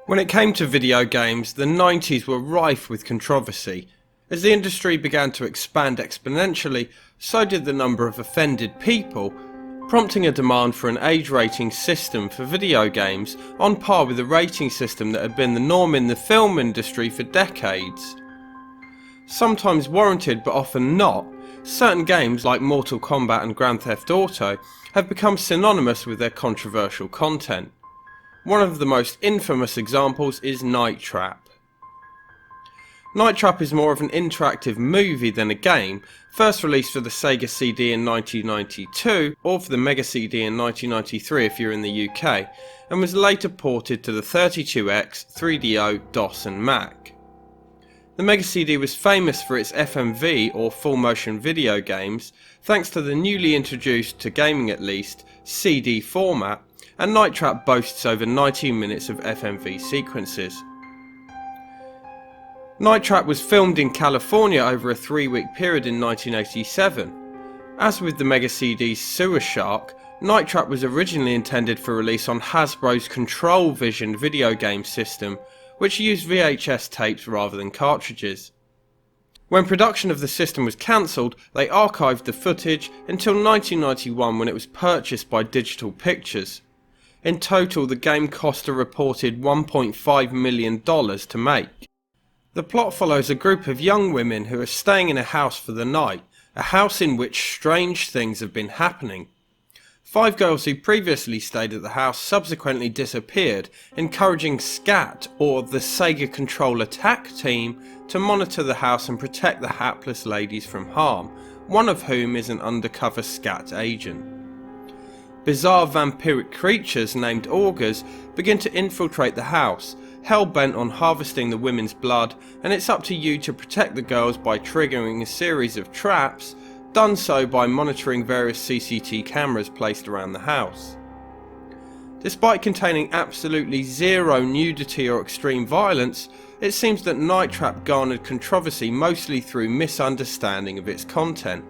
When it came to video games, the 90s were rife with controversy. As the industry began to expand exponentially, so did the number of offended people, prompting a demand for an age rating system for video games on par with the rating system that had been the norm in the film industry for decades. Sometimes warranted but often not, certain games like Mortal Kombat and Grand Theft Auto have become synonymous with their controversial content. One of the most infamous examples is Night Trap. Night Trap is more of an interactive movie than a game, first released for the Sega CD in 1992 or for the Mega CD in 1993 if you're in the UK, and was later ported to the 32X, 3DO, DOS and Mac. The Mega CD was famous for its FMV or full motion video games, thanks to the newly introduced, to gaming at least, CD format, and Night Trap boasts over 19 minutes of FMV sequences. Night Trap was filmed in California over a 3-week period in 1987. As with the Mega CD's Sewer Shark, Night Trap was originally intended for release on Hasbro's Control Vision video game system, which used VHS tapes rather than cartridges. When production of the system was cancelled, they archived the footage until 1991 when it was purchased by Digital Pictures. In total, the game cost a reported $1.5 million to make. The plot follows a group of young women who are staying in a house for the night, a house in which strange things have been happening. 5 girls who previously stayed at the house subsequently disappeared, encouraging SCAT, or the Sega Control Attack Team, to monitor the house and protect the hapless ladies from harm, one of whom is an undercover SCAT agent. Bizarre vampiric creatures named augurs begin to infiltrate the house, hell-bent on harvesting the women's blood, and it's up to you to protect the girls by triggering a series of traps, done so by monitoring various CCTV cameras placed around the house. Despite containing absolutely zero nudity or extreme violence, it seems that Night Trap garnered controversy mostly through misunderstanding of its content.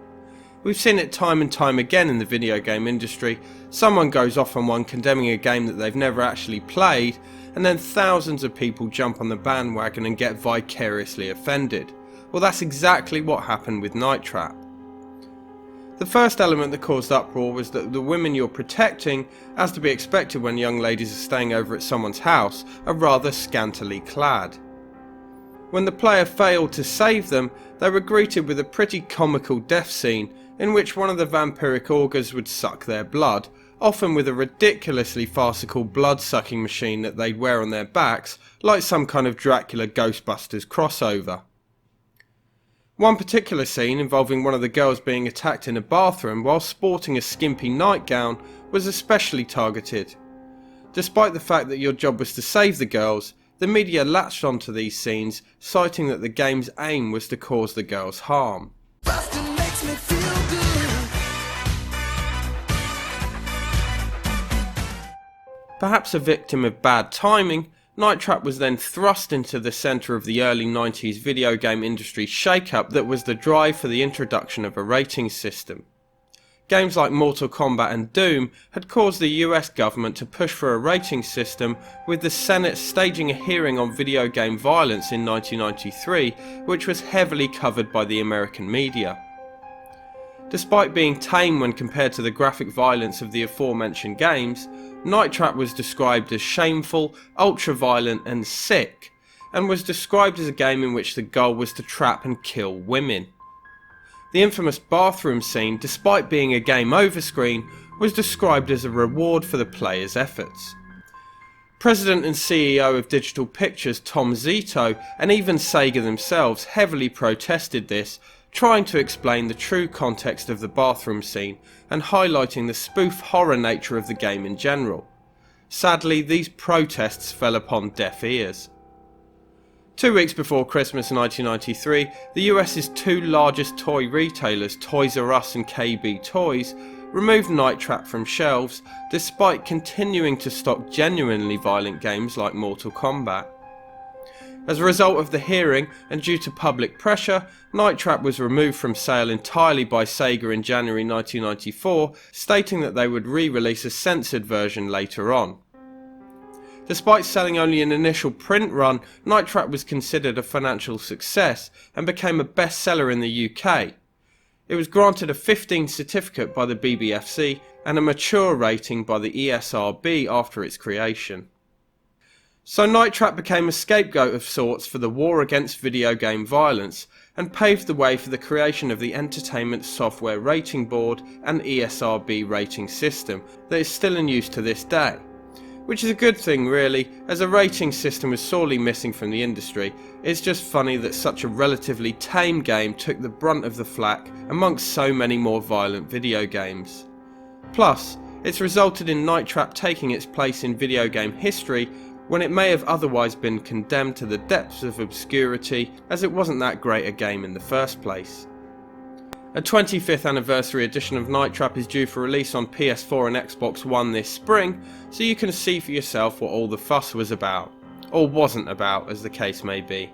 We've seen it time and time again in the video game industry. Someone goes off on one condemning a game that they've never actually played, and then thousands of people jump on the bandwagon and get vicariously offended. Well, that's exactly what happened with Night Trap. The first element that caused uproar was that the women you're protecting, as to be expected when young ladies are staying over at someone's house, are rather scantily clad. When the player failed to save them, they were greeted with a pretty comical death scene in which one of the vampiric augurs would suck their blood, often with a ridiculously farcical blood-sucking machine that they'd wear on their backs, like some kind of Dracula Ghostbusters crossover. One particular scene involving one of the girls being attacked in a bathroom while sporting a skimpy nightgown was especially targeted. Despite the fact that your job was to save the girls, the media latched onto these scenes, citing that the game's aim was to cause the girls harm. Perhaps a victim of bad timing, Night Trap was then thrust into the centre of the early 90s video game industry shake-up that was the drive for the introduction of a rating system. Games like Mortal Kombat and Doom had caused the US government to push for a rating system, with the Senate staging a hearing on video game violence in 1993, which was heavily covered by the American media. Despite being tame when compared to the graphic violence of the aforementioned games, Night Trap was described as shameful, ultra-violent and sick, and was described as a game in which the goal was to trap and kill women. The infamous bathroom scene, despite being a game over screen, was described as a reward for the player's efforts. President and CEO of Digital Pictures Tom Zito, and even Sega themselves, heavily protested this, trying to explain the true context of the bathroom scene and highlighting the spoof horror nature of the game in general. Sadly, these protests fell upon deaf ears. 2 weeks before Christmas 1993, the US's 2 largest toy retailers, Toys R Us and KB Toys, removed Night Trap from shelves despite continuing to stock genuinely violent games like Mortal Kombat. As a result of the hearing and due to public pressure, Night Trap was removed from sale entirely by Sega in January 1994, stating that they would re-release a censored version later on. Despite selling only an initial print run, Night Trap was considered a financial success and became a bestseller in the UK. It was granted a 15 certificate by the BBFC and a mature rating by the ESRB after its creation. So Night Trap became a scapegoat of sorts for the war against video game violence and paved the way for the creation of the Entertainment Software Rating Board and ESRB rating system that is still in use to this day. Which is a good thing really, as a rating system was sorely missing from the industry. It's just funny that such a relatively tame game took the brunt of the flak amongst so many more violent video games. Plus, it's resulted in Night Trap taking its place in video game history when it may have otherwise been condemned to the depths of obscurity as it wasn't that great a game in the first place. A 25th anniversary edition of Night Trap is due for release on PS4 and Xbox One this spring, so you can see for yourself what all the fuss was about. Or wasn't about, as the case may be.